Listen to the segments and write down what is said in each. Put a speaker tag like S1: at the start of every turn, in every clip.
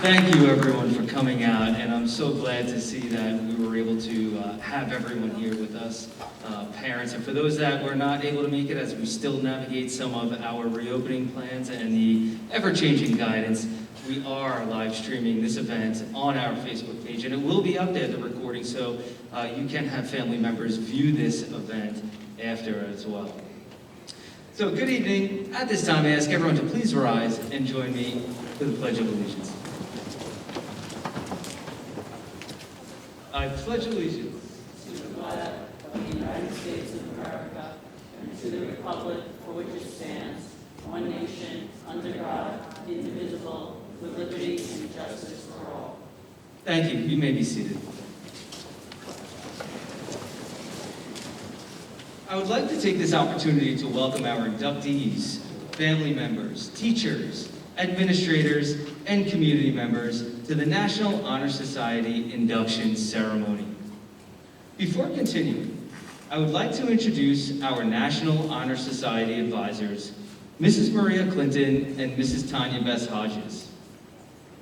S1: Thank you, everyone, for coming out, and I'm so glad to see that we were able to have everyone here with us, parents, and for those that were not able to make it as we still navigate some of our reopening plans and the ever-changing guidance, we are live streaming this event on our Facebook page, and it will be up there, the recording, so you can have family members view this event after as well. So, good evening. At this time, I ask everyone to please rise and join me for the Pledge of Allegiance. I pledge allegiance
S2: to the flag of the United States of America and to the republic for which it stands, one nation, under God, indivisible, with liberty and justice for all.
S1: Thank you. You may be seated. I would like to take this opportunity to welcome our inductees, family members, teachers, administrators, and community members to the National Honor Society Induction Ceremony. Before continuing, I would like to introduce our National Honor Society advisors, Mrs. Maria Clinton and Mrs. Tanya Bess Hodges.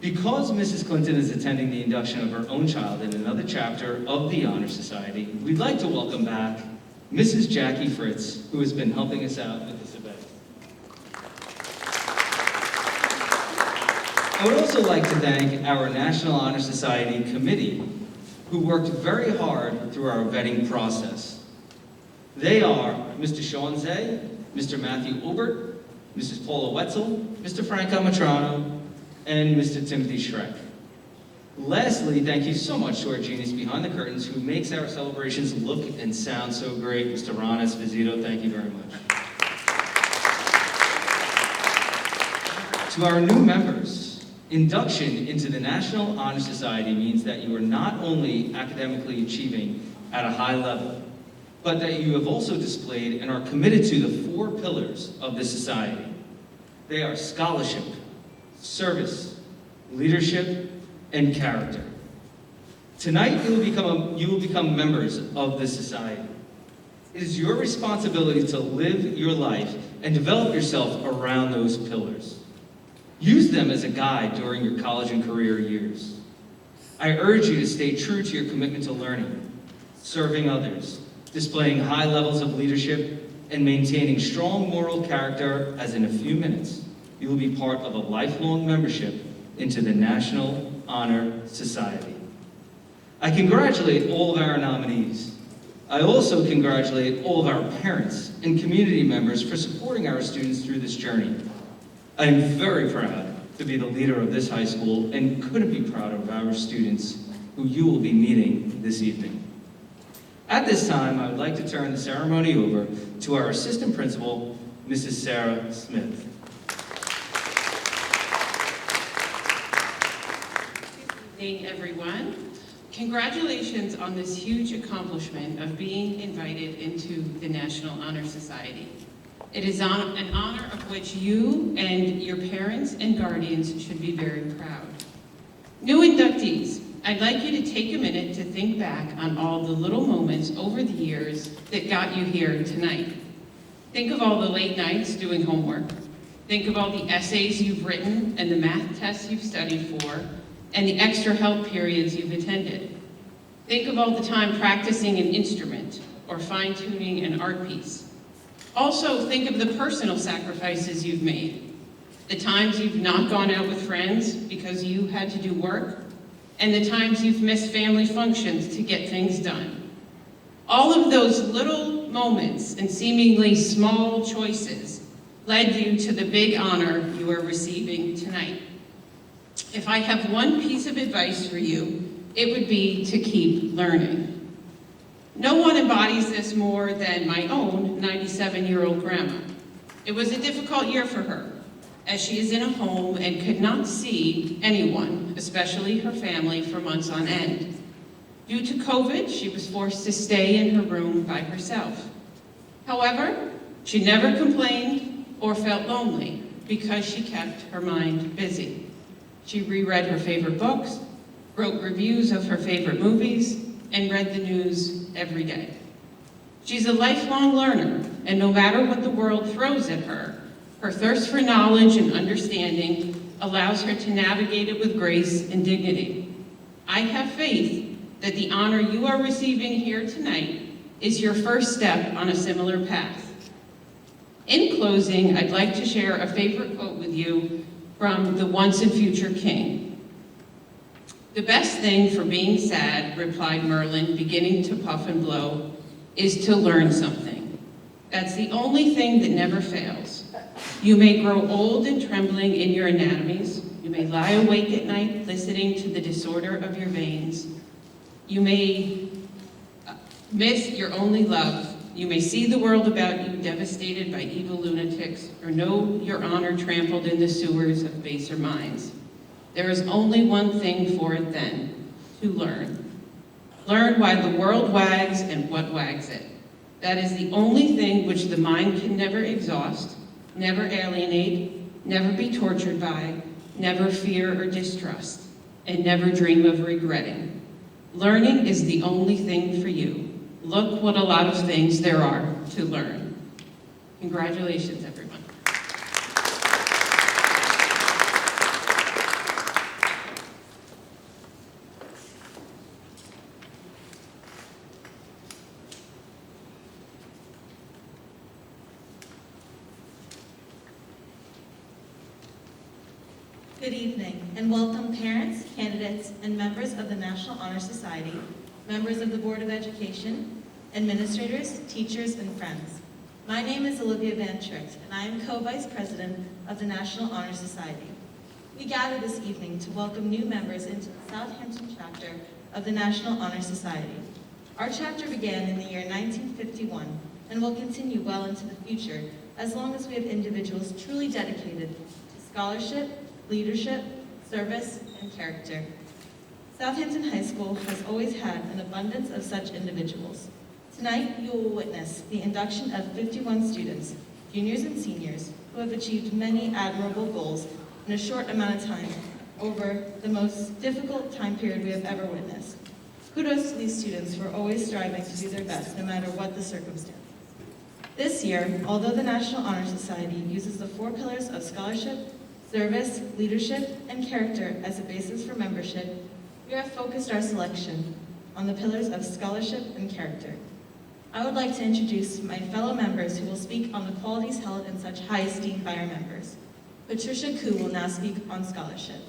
S1: Because Mrs. Clinton is attending the induction of her own child in another chapter of the Honor Society, we'd like to welcome back Mrs. Jackie Fritz, who has been helping us out with this event. I would also like to thank our National Honor Society committee, who worked very hard through our vetting process. They are Mr. Sean Zay, Mr. Matthew Obert, Mrs. Paula Wetzel, Mr. Frank Amatrano, and Mr. Timothy Schreck. Lastly, thank you so much to our genius behind the curtains who makes our celebrations look and sound so great. Mr. Ron Esposito, thank you very much. To our new members, induction into the National Honor Society means that you are not only academically achieving at a high level, but that you have also displayed and are committed to the 4 pillars of the society. They are scholarship, service, leadership, and character. Tonight, you will become members of this society. It is your responsibility to live your life and develop yourself around those pillars. Use them as a guide during your college and career years. I urge you to stay true to your commitment to learning, serving others, displaying high levels of leadership, and maintaining strong moral character, as in a few minutes, you will be part of a lifelong membership into the National Honor Society. I congratulate all of our nominees. I also congratulate all of our parents and community members for supporting our students through this journey. I am very proud to be the leader of this high school and couldn't be prouder of our students who you will be meeting this evening. At this time, I would like to turn the ceremony over to our assistant principal, Mrs. Sarah Smith.
S3: Good evening, everyone. Congratulations on this huge accomplishment of being invited into the National Honor Society. It is an honor of which you and your parents and guardians should be very proud. New inductees, I'd like you to take a minute to think back on all the little moments over the years that got you here tonight. Think of all the late nights doing homework. Think of all the essays you've written and the math tests you've studied for, and the extra help periods you've attended. Think of all the time practicing an instrument or fine-tuning an art piece. Also, think of the personal sacrifices you've made, the times you've not gone out with friends because you had to do work, and the times you've missed family functions to get things done. All of those little moments and seemingly small choices led you to the big honor you are receiving tonight. If I have one piece of advice for you, it would be to keep learning. No one embodies this more than my own 97-year-old grandma. It was a difficult year for her, as she is in a home and could not see anyone, especially her family, for months on end. Due to COVID, she was forced to stay in her room by herself. However, she never complained or felt lonely because she kept her mind busy. She reread her favorite books, wrote reviews of her favorite movies, and read the news every day. She's a lifelong learner, and no matter what the world throws at her, her thirst for knowledge and understanding allows her to navigate it with grace and dignity. I have faith that the honor you are receiving here tonight is your first step on a similar path. In closing, I'd like to share a favorite quote with you from the once and future king. "The best thing for being sad," replied Merlin, beginning to puff and blow, "is to learn something. That's the only thing that never fails. You may grow old and trembling in your anatomies. You may lie awake at night listening to the disorder of your veins. You may miss your only love. You may see the world about you devastated by evil lunatics, or know your honor trampled in the sewers of baser minds. There is only one thing for it then, to learn. Learn why the world wags and what wags it. That is the only thing which the mind can never exhaust, never alienate, never be tortured by, never fear or distrust, and never dream of regretting. Learning is the only thing for you. Look what a lot of things there are to learn." Congratulations, everyone.
S4: Good evening, and welcome parents, candidates, and members of the National Honor Society, members of the Board of Education, administrators, teachers, and friends. My name is Olivia Van Tricht, and I am co-vice president of the National Honor Society. We gather this evening to welcome new members into the Southampton chapter of the National Honor Society. Our chapter began in the year 1951 and will continue well into the future as long as we have individuals truly dedicated to scholarship, leadership, service, and character. Southampton High School has always had an abundance of such individuals. Tonight, you will witness the induction of 51 students, juniors and seniors, who have achieved many admirable goals in a short amount of time over the most difficult time period we have ever witnessed. Kudos to these students for always striving to do their best no matter what the circumstances. This year, although the National Honor Society uses the 4 pillars of scholarship, service, leadership, and character as a basis for membership, we have focused our selection on the pillars of scholarship and character. I would like to introduce my fellow members who will speak on the qualities held in such high esteem by our members. Patricia Koo will now speak on scholarship.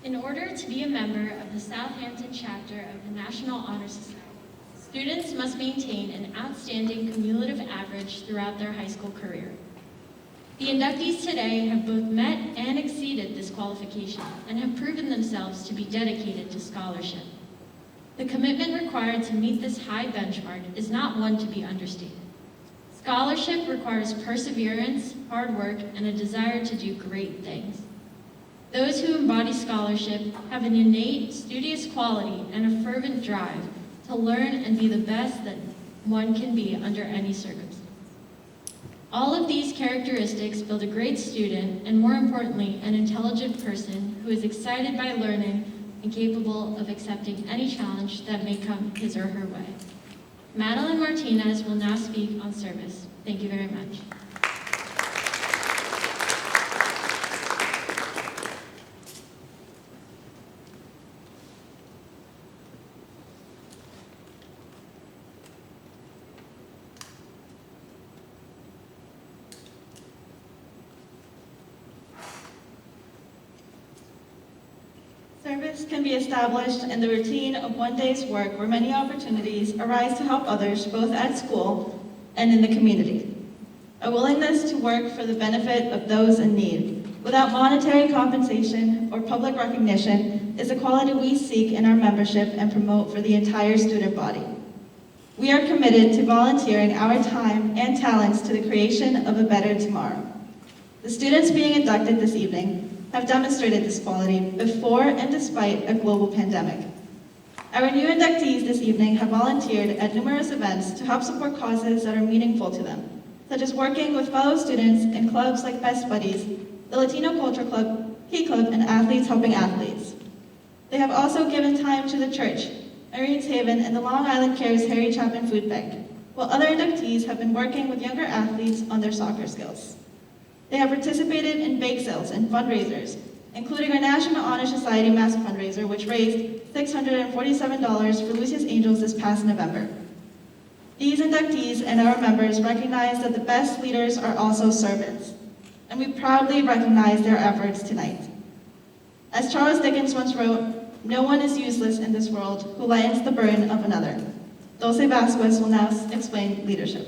S5: In order to be a member of the Southampton chapter of the National Honor Society, students must maintain an outstanding cumulative average throughout their high school career. The inductees today have both met and exceeded this qualification and have proven themselves to be dedicated to scholarship. The commitment required to meet this high benchmark is not one to be understated. Scholarship requires perseverance, hard work, and a desire to do great things. Those who embody scholarship have an innate, studious quality and a fervent drive to learn and be the best that one can be under any circumstance. All of these characteristics build a great student and, more importantly, an intelligent person who is excited by learning and capable of accepting any challenge that may come his or her way. Madeline Martinez will now speak on service. Thank you very much.
S4: Service can be established in the routine of one day's work where many opportunities arise to help others both at school and in the community. A willingness to work for the benefit of those in need without monetary compensation or public recognition is a quality we seek in our membership and promote for the entire student body. We are committed to volunteering our time and talents to the creation of a better tomorrow. The students being inducted this evening have demonstrated this quality before and despite a global pandemic. Our new inductees this evening have volunteered at numerous events to help support causes that are meaningful to them, such as working with fellow students in clubs like Best Buddies, the Latino Culture Club, Key Club, and Athletes Helping Athletes. They have also given time to the church, Marines Haven, and the Long Island Cares Harry Chapman Food Bank, while other inductees have been working with younger athletes on their soccer skills. They have participated in bake sales and fundraisers, including our National Honor Society Mask fundraiser, which raised $647 for Lucius Angels this past November. These inductees and our members recognize that the best leaders are also servants, and we proudly recognize their efforts tonight. As Charles Dickens once wrote, "No one is useless in this world who lightens the burden of another." Dulce Vasquez will now explain leadership.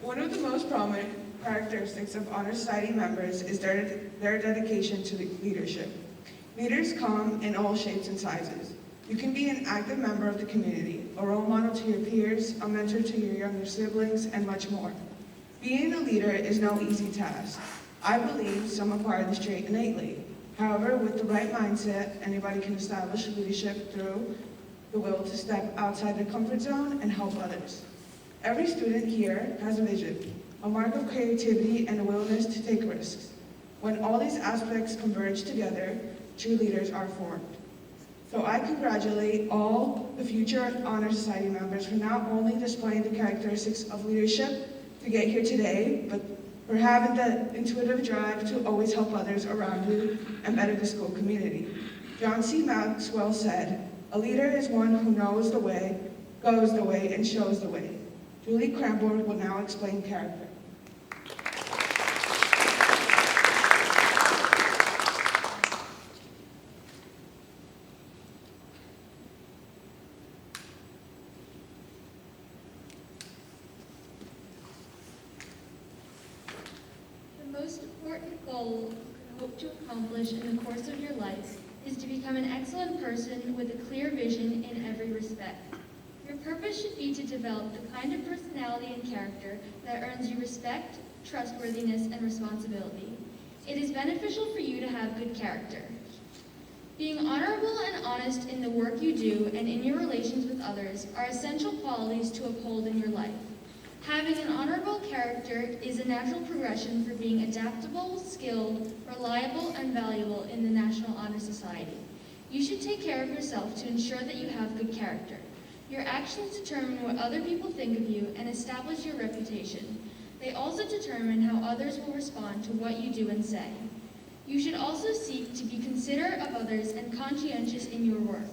S6: One of the most prominent characteristics of Honor Society members is their dedication to leadership. Leaders come in all shapes and sizes. You can be an active member of the community, a role model to your peers, a mentor to your younger siblings, and much more. Being a leader is no easy task. I believe some acquire this trait innately. However, with the right mindset, anybody can establish leadership through the will to step outside their comfort zone and help others. Every student here has a vision, a mark of creativity, and a willingness to take risks. When all these aspects converge together, true leaders are formed. So I congratulate all the future Honor Society members for not only displaying the characteristics of leadership to get here today, but for having the intuitive drive to always help others around you and better the school community. John C. Maxwell said, "A leader is one who knows the way, goes the way, and shows the way." Julie Cranborn will now explain character.
S5: The most important goal you hope to accomplish in the course of your life is to become an excellent person with a clear vision in every respect. Your purpose should be to develop the kind of personality and character that earns you respect, trustworthiness, and responsibility. It is beneficial for you to have good character. Being honorable and honest in the work you do and in your relations with others are essential qualities to uphold in your life. Having an honorable character is a natural progression for being adaptable, skilled, reliable, and valuable in the National Honor Society. You should take care of yourself to ensure that you have good character. Your actions determine what other people think of you and establish your reputation. They also determine how others will respond to what you do and say. You should also seek to be considerate of others and conscientious in your work.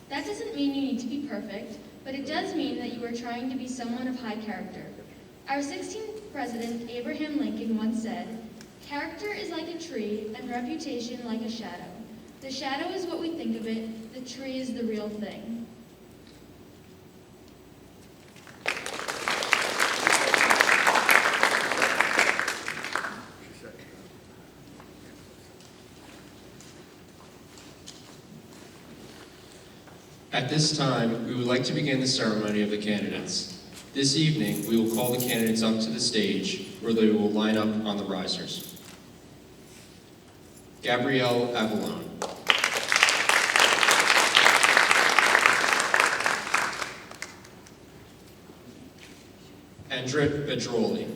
S5: That doesn't mean you need to be perfect, but it does mean that you are trying to be someone of high character. Our 16th president, Abraham Lincoln, once said, "Character is like a tree and reputation like a shadow. The shadow is what we think of it, the tree is the real thing."
S7: At this time, we would like to begin the ceremony of the candidates. This evening, we will call the candidates up to the stage, where they will line up on the risers. Gabrielle Avalon. Andrit Bedroli.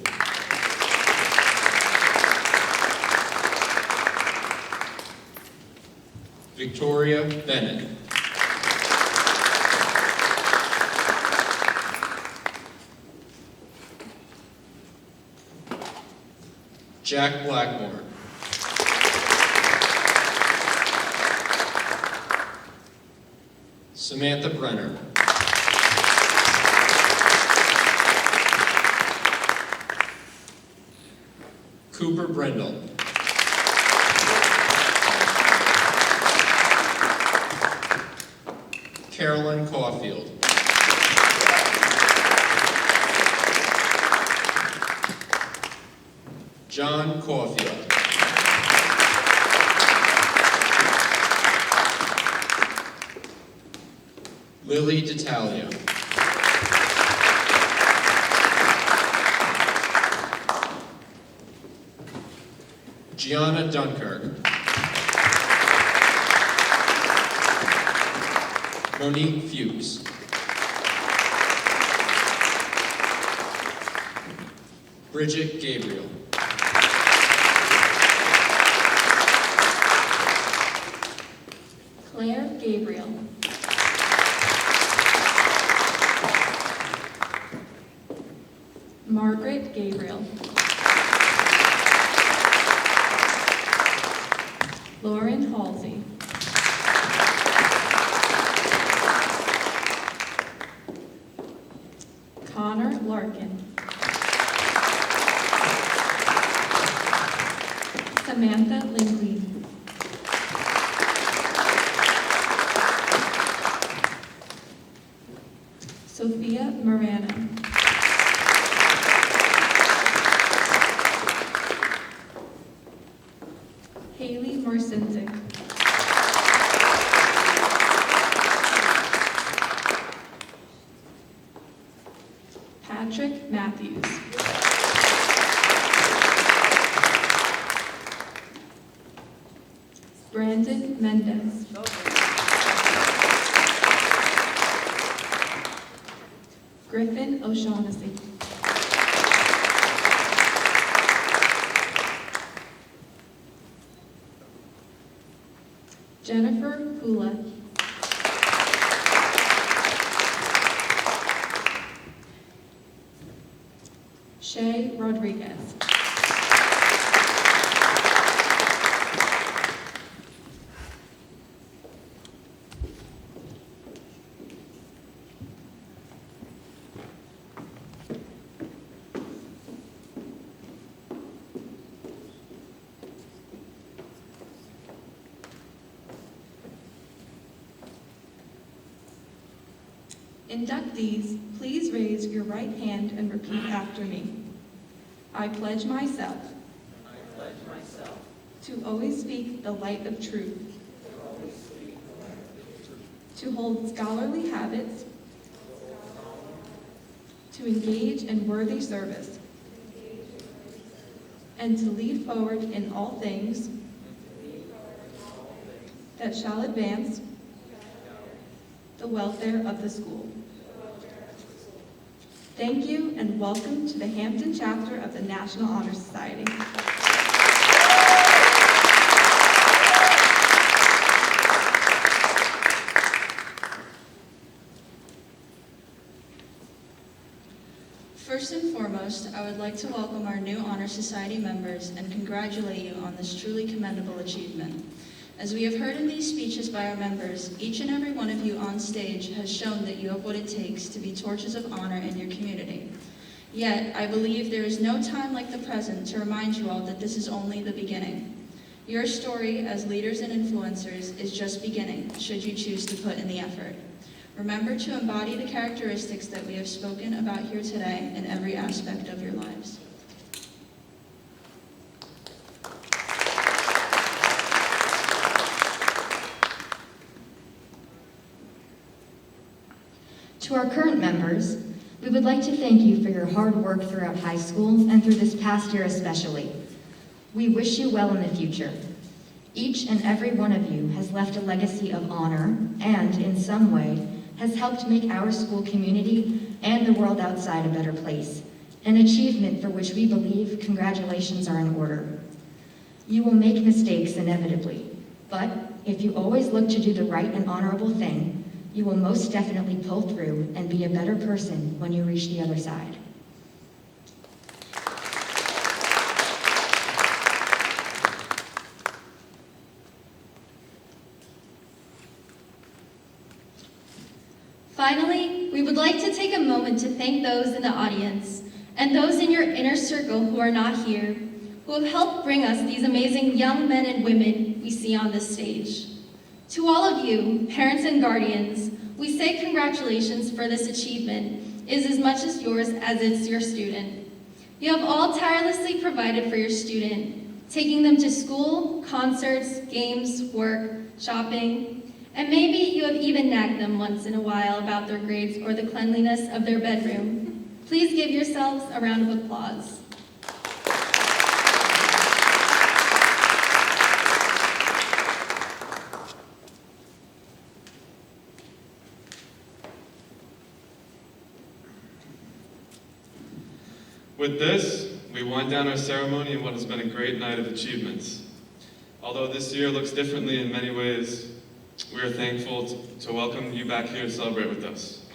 S7: Victoria Bennett. Jack Blackmore. Samantha Brenner. Cooper Brendel. Carolyn Caulfield. John Caulfield. Lily D'Italia. Gianna Dunkirk. Monique Fuchs. Bridget Gabriel.
S5: Claire Gabriel. Margaret Gabriel. Lauren Halsey. Connor Larkin. Samantha Lindley. Sophia Marana. Haley Marcinzik. Patrick Matthews. Brandon Mendez. Griffin O'Shaughnessy. Jennifer Hula. Shay Rodriguez. Inductees, please raise your right hand and repeat after me. I pledge myself to always speak the light of truth, to hold scholarly habits, to engage in worthy service, and to lead forward in all things that shall advance the welfare of the school. Thank you and welcome to the Hampton chapter of the National Honor Society. First and foremost, I would like to welcome our new Honor Society members and congratulate you on this truly commendable achievement. As we have heard in these speeches by our members, each and every one of you on stage has shown that you have what it takes to be torches of honor in your community. Yet, I believe there is no time like the present to remind you all that this is only the beginning. Your story as leaders and influencers is just beginning, should you choose to put in the effort. Remember to embody the characteristics that we have spoken about here today in every aspect of your lives.
S8: To our current members, we would like to thank you for your hard work throughout high school and through this past year especially. We wish you well in the future. Each and every one of you has left a legacy of honor and, in some way, has helped make our school community and the world outside a better place, an achievement for which we believe congratulations are in order. You will make mistakes inevitably, but if you always look to do the right and honorable thing, you will most definitely pull through and be a better person when you reach the other side.
S5: Finally, we would like to take a moment to thank those in the audience and those in your inner circle who are not here.
S9: who have helped bring us these amazing young men and women we see on this stage. To all of you, parents and guardians, we say congratulations for this achievement. It is as much as yours as it's your student. You have all tirelessly provided for your student, taking them to school, concerts, games, work, shopping, and maybe you have even nagged them once in a while about their grades or the cleanliness of their bedroom. Please give yourselves a round of applause.
S10: With this, we wind down our ceremony in what has been a great night of achievements. Although this year looks differently in many ways, we are thankful to welcome you back here to celebrate with us.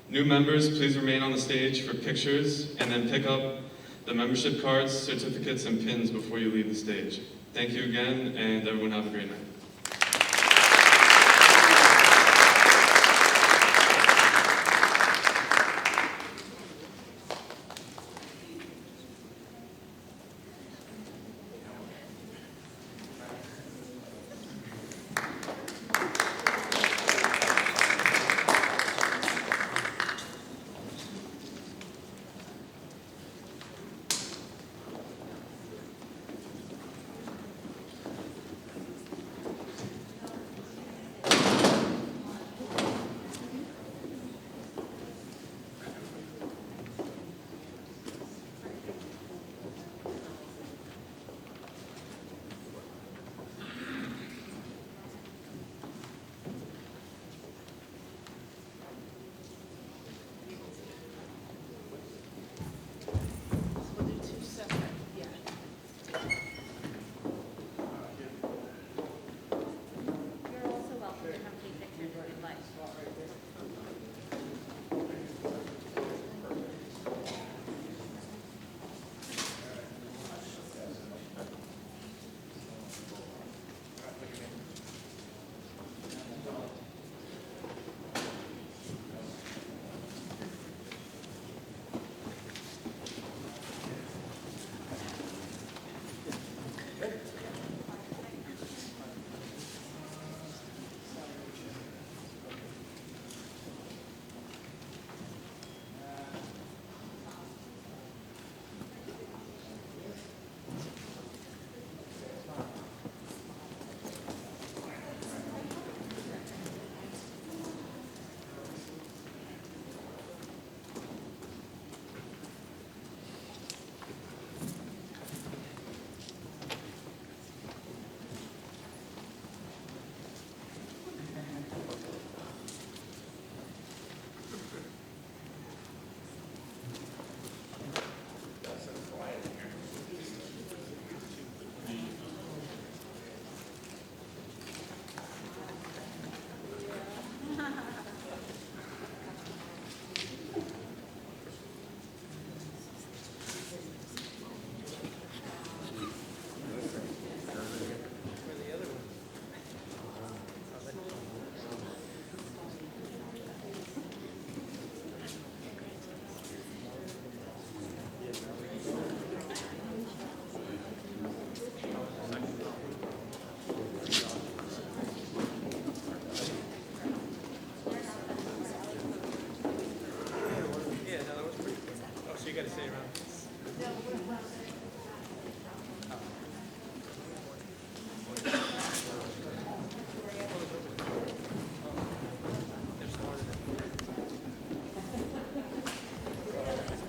S10: New members, please remain on the stage for pictures and then pick up the membership cards, certificates, and pins before you leave the stage. Thank you again, and everyone have a great night.